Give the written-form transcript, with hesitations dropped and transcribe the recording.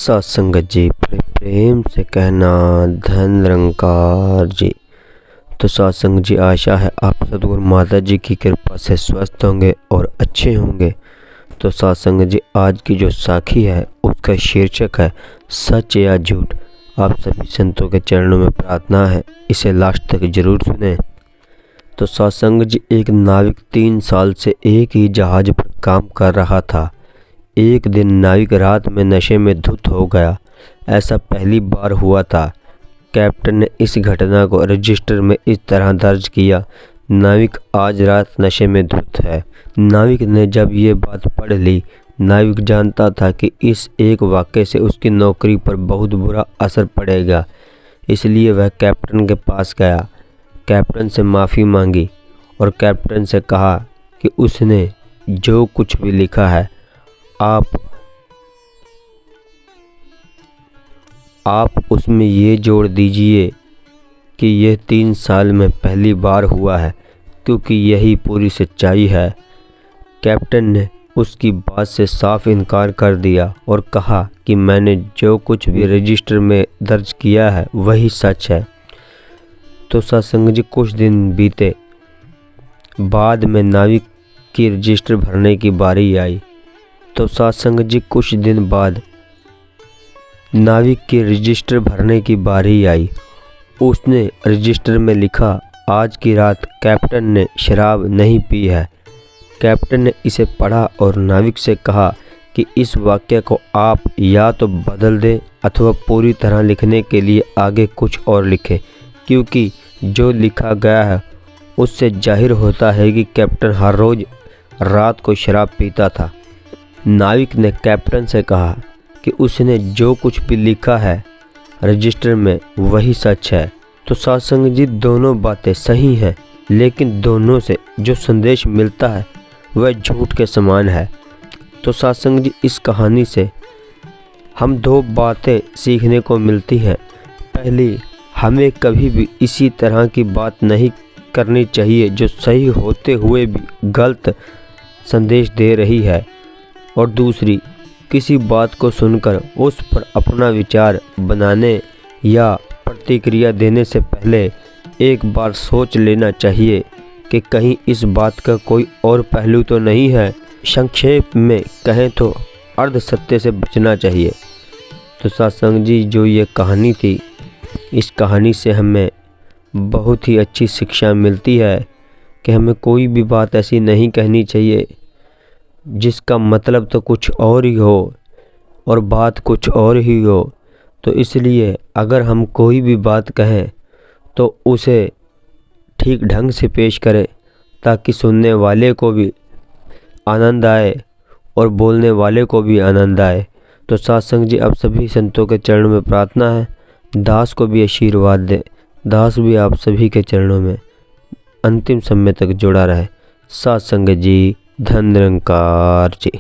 सत्संगत जी बड़े प्रेम से कहना धन निरंकार जी। तो सत्संग जी, आशा है आप सद्गुरु माता जी की कृपा से स्वस्थ होंगे और अच्छे होंगे। तो सत्संग जी, आज की जो साखी है उसका शीर्षक है सच या झूठ। आप सभी संतों के चरणों में प्रार्थना है, इसे लास्ट तक जरूर सुने। तो सत्संग जी, एक नाविक 3 साल से एक ही जहाज पर काम कर रहा था। एक दिन नाविक रात में नशे में धुत हो गया। ऐसा पहली बार हुआ था। कैप्टन ने इस घटना को रजिस्टर में इस तरह दर्ज किया, नाविक आज रात नशे में धुत है। नाविक ने जब ये बात पढ़ ली, नाविक जानता था कि इस एक वाक़ये से उसकी नौकरी पर बहुत बुरा असर पड़ेगा, इसलिए वह कैप्टन के पास गया। कैप्टन से माफ़ी मांगी और कैप्टन से कहा कि उसने जो कुछ भी लिखा है आप उसमें ये जोड़ दीजिए कि यह 3 साल में पहली बार हुआ है, क्योंकि यही पूरी सच्चाई है। कैप्टन ने उसकी बात से साफ इनकार कर दिया और कहा कि मैंने जो कुछ भी रजिस्टर में दर्ज किया है वही सच है। तो सत्संग जी, कुछ दिन बीते, बाद में नाविक की रजिस्टर भरने की बारी आई। तो सत्संग जी, कुछ दिन बाद नाविक की रजिस्टर भरने की बारी आई। उसने रजिस्टर में लिखा, आज की रात कैप्टन ने शराब नहीं पी है। कैप्टन ने इसे पढ़ा और नाविक से कहा कि इस वाक्य को आप या तो बदल दें अथवा पूरी तरह लिखने के लिए आगे कुछ और लिखें, क्योंकि जो लिखा गया है उससे जाहिर होता है कि कैप्टन हर रोज़ रात को शराब पीता था। नाविक ने कैप्टन से कहा कि उसने जो कुछ भी लिखा है रजिस्टर में वही सच है। तो सत्संग जी, दोनों बातें सही हैं, लेकिन दोनों से जो संदेश मिलता है वह झूठ के समान है। तो सत्संग जी, इस कहानी से हम 2 बातें सीखने को मिलती हैं। पहली, हमें कभी भी इसी तरह की बात नहीं करनी चाहिए जो सही होते हुए भी गलत संदेश दे रही है। और दूसरी, किसी बात को सुनकर उस पर अपना विचार बनाने या प्रतिक्रिया देने से पहले एक बार सोच लेना चाहिए कि कहीं इस बात का कोई और पहलू तो नहीं है। संक्षेप में कहें तो अर्ध सत्य से बचना चाहिए। तो सत्संग जी, जो ये कहानी थी, इस कहानी से हमें बहुत ही अच्छी शिक्षा मिलती है कि हमें कोई भी बात ऐसी नहीं कहनी चाहिए जिसका मतलब तो कुछ और ही हो और बात कुछ और ही हो। तो इसलिए अगर हम कोई भी बात कहें तो उसे ठीक ढंग से पेश करें, ताकि सुनने वाले को भी आनंद आए और बोलने वाले को भी आनंद आए। तो सत्संग जी, अब सभी संतों के चरणों में प्रार्थना है, दास को भी आशीर्वाद दे, दास भी आप सभी के चरणों में अंतिम समय तक जुड़ा रहे। सत्संग जी, धन निरंकार जी।